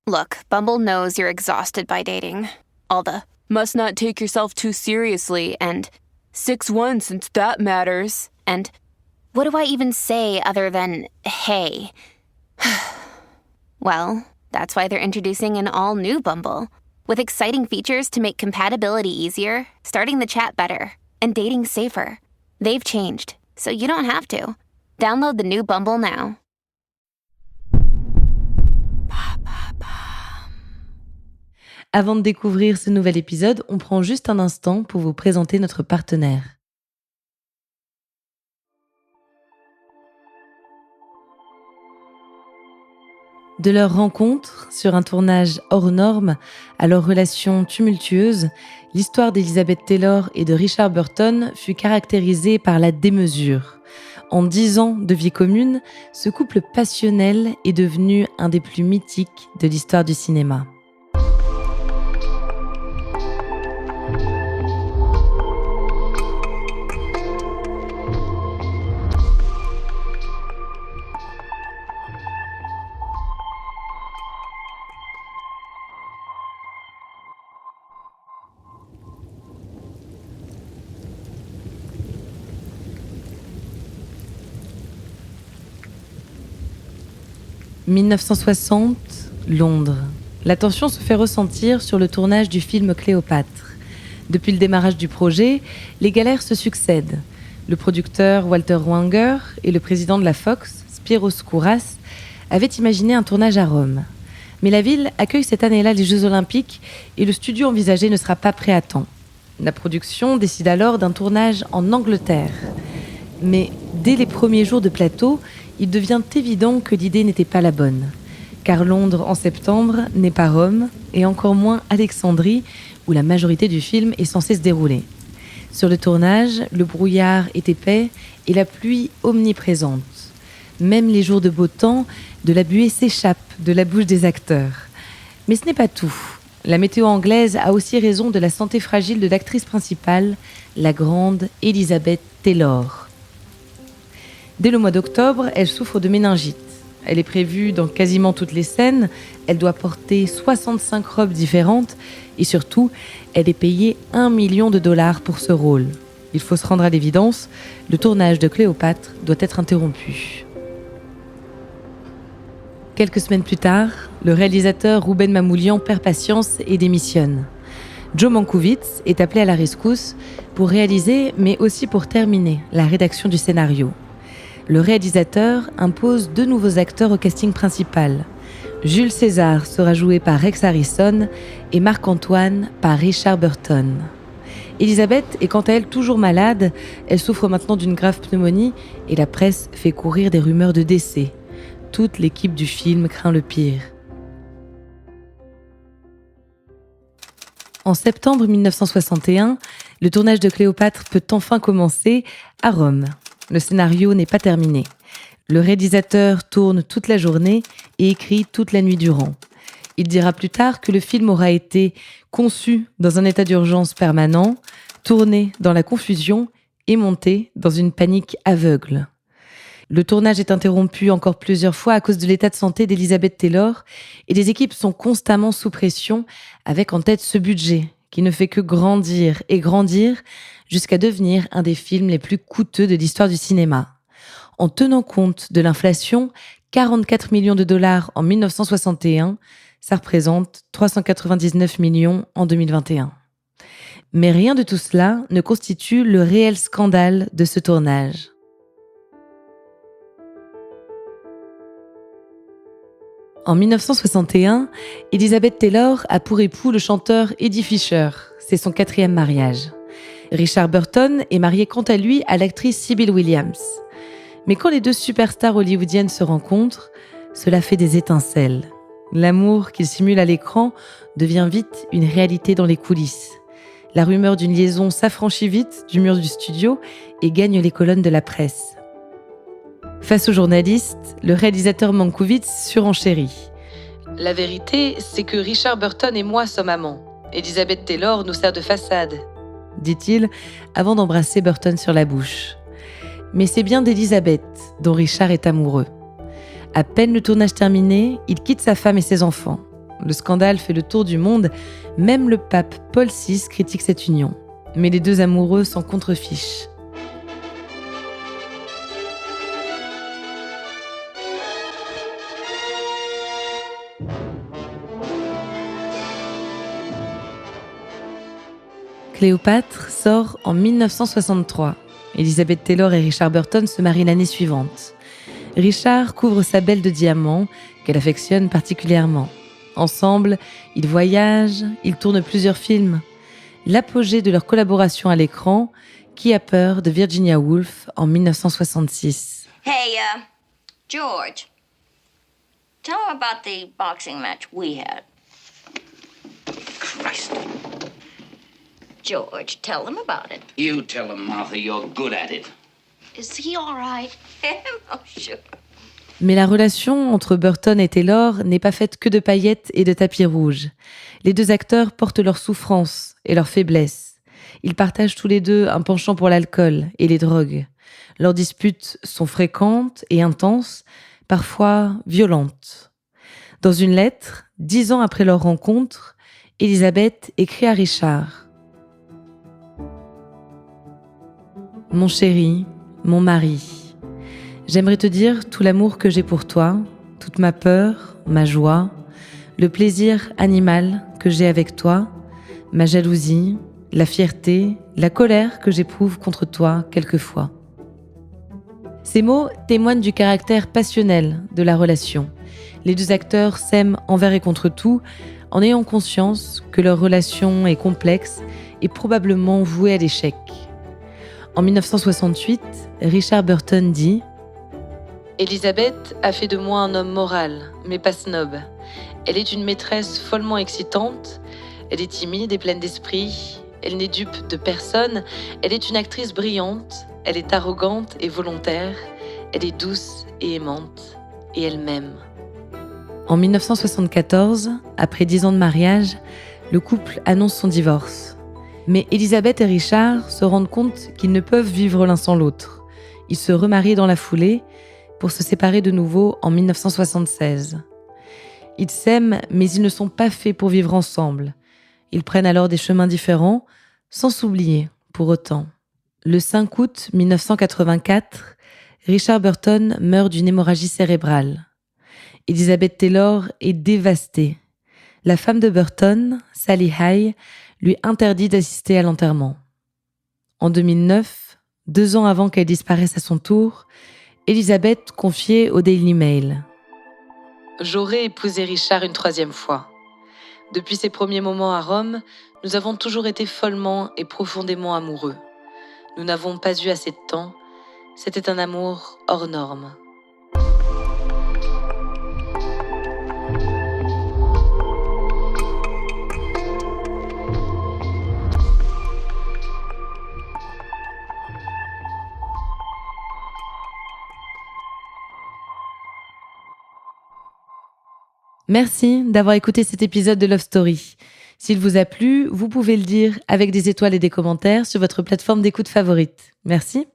Look, Bumble knows you're exhausted by dating. All the must not take yourself too seriously and 6'1" since that matters. And what do I even say other than hey? Well, that's why they're introducing an all-new Bumble with exciting features to make compatibility easier, starting the chat better, and dating safer. They've changed, so you don't have to. Download the new Bumble now. Avant de découvrir ce nouvel épisode, on prend juste un instant pour vous présenter notre partenaire. De leur rencontre sur un tournage hors norme à leur relation tumultueuse, l'histoire d'Elizabeth Taylor et de Richard Burton fut caractérisée par la démesure. En 10 ans de vie commune, ce couple passionnel est devenu un des plus mythiques de l'histoire du cinéma. « 1960, Londres. La tension se fait ressentir sur le tournage du film Cléopâtre. Depuis le démarrage du projet, les galères se succèdent. Le producteur Walter Wanger et le président de la Fox, Spyros Kouras, avaient imaginé un tournage à Rome. Mais la ville accueille cette année-là les Jeux Olympiques et le studio envisagé ne sera pas prêt à temps. La production décide alors d'un tournage en Angleterre. Mais dès les premiers jours de plateau, il devient évident que l'idée n'était pas la bonne. Car Londres en septembre n'est pas Rome, et encore moins Alexandrie, où la majorité du film est censée se dérouler. Sur le tournage, le brouillard est épais et la pluie omniprésente. Même les jours de beau temps, de la buée s'échappe de la bouche des acteurs. Mais ce n'est pas tout. La météo anglaise a aussi raison de la santé fragile de l'actrice principale, la grande Elizabeth Taylor. Dès le mois d'octobre, elle souffre de méningite. Elle est prévue dans quasiment toutes les scènes, elle doit porter 65 robes différentes et surtout, elle est payée $1 million pour ce rôle. Il faut se rendre à l'évidence, le tournage de Cléopâtre doit être interrompu. Quelques semaines plus tard, le réalisateur Rouben Mamoulian perd patience et démissionne. Joe Mankiewicz est appelé à la rescousse pour réaliser, mais aussi pour terminer la rédaction du scénario. Le réalisateur impose 2 nouveaux acteurs au casting principal. Jules César sera joué par Rex Harrison et Marc-Antoine par Richard Burton. Elisabeth est quant à elle toujours malade, elle souffre maintenant d'une grave pneumonie et la presse fait courir des rumeurs de décès. Toute l'équipe du film craint le pire. En septembre 1961, le tournage de Cléopâtre peut enfin commencer à Rome. Le scénario n'est pas terminé. Le réalisateur tourne toute la journée et écrit toute la nuit durant. Il dira plus tard que le film aura été conçu dans un état d'urgence permanent, tourné dans la confusion et monté dans une panique aveugle. Le tournage est interrompu encore plusieurs fois à cause de l'état de santé d'Elizabeth Taylor et les équipes sont constamment sous pression avec en tête ce budget qui ne fait que grandir et grandir jusqu'à devenir un des films les plus coûteux de l'histoire du cinéma. En tenant compte de l'inflation, $44 millions en 1961, ça représente 399 millions en 2021. Mais rien de tout cela ne constitue le réel scandale de ce tournage. En 1961, Elizabeth Taylor a pour époux le chanteur Eddie Fisher. C'est son 4e mariage. Richard Burton est marié quant à lui à l'actrice Sybil Williams. Mais quand les 2 superstars hollywoodiennes se rencontrent, cela fait des étincelles. L'amour qu'ils simulent à l'écran devient vite une réalité dans les coulisses. La rumeur d'une liaison s'affranchit vite du mur du studio et gagne les colonnes de la presse. Face aux journalistes, le réalisateur Mankiewicz surenchérit. « La vérité, c'est que Richard Burton et moi sommes amants. Elizabeth Taylor nous sert de façade, » dit-il avant d'embrasser Burton sur la bouche. Mais c'est bien d'Elizabeth dont Richard est amoureux. À peine le tournage terminé, il quitte sa femme et ses enfants. Le scandale fait le tour du monde, même le pape Paul VI critique cette union. Mais les deux amoureux s'en contrefichent. Cléopâtre sort en 1963. Elizabeth Taylor et Richard Burton se marient l'année suivante. Richard couvre sa belle de diamants, qu'elle affectionne particulièrement. Ensemble, ils voyagent, ils tournent plusieurs films. L'apogée de leur collaboration à l'écran, Qui a peur de Virginia Woolf en 1966. Hey, George, tell him about the boxing match we had. Christ. George, tell him about it. You tell him, Martha, you're good at it. Is he all right? Oh, sure. Mais la relation entre Burton et Taylor n'est pas faite que de paillettes et de tapis rouges. Les deux acteurs portent leurs souffrances et leurs faiblesses. Ils partagent tous les deux un penchant pour l'alcool et les drogues. Leurs disputes sont fréquentes et intenses, parfois violentes. Dans une lettre, 10 ans après leur rencontre, Elizabeth écrit à Richard. « Mon chéri, mon mari, j'aimerais te dire tout l'amour que j'ai pour toi, toute ma peur, ma joie, le plaisir animal que j'ai avec toi, ma jalousie, la fierté, la colère que j'éprouve contre toi quelquefois. » Ces mots témoignent du caractère passionnel de la relation. Les deux acteurs s'aiment envers et contre tout, en ayant conscience que leur relation est complexe et probablement vouée à l'échec. En 1968, Richard Burton dit « Elisabeth a fait de moi un homme moral, mais pas snob. Elle est une maîtresse follement excitante, elle est timide et pleine d'esprit, elle n'est dupe de personne, elle est une actrice brillante, elle est arrogante et volontaire, elle est douce et aimante, et elle m'aime. » En 1974, après 10 ans de mariage, le couple annonce son divorce. Mais Elizabeth et Richard se rendent compte qu'ils ne peuvent vivre l'un sans l'autre. Ils se remarient dans la foulée pour se séparer de nouveau en 1976. Ils s'aiment, mais ils ne sont pas faits pour vivre ensemble. Ils prennent alors des chemins différents, sans s'oublier pour autant. Le 5 août 1984, Richard Burton meurt d'une hémorragie cérébrale. Elizabeth Taylor est dévastée. La femme de Burton, Sally High, lui interdit d'assister à l'enterrement. En 2009, 2 ans avant qu'elle disparaisse à son tour, Elizabeth confiait au Daily Mail « J'aurais épousé Richard une 3e fois. Depuis ses premiers moments à Rome, nous avons toujours été follement et profondément amoureux. Nous n'avons pas eu assez de temps. C'était un amour hors norme. » Merci d'avoir écouté cet épisode de Love Story. S'il vous a plu, vous pouvez le dire avec des étoiles et des commentaires sur votre plateforme d'écoute favorite. Merci.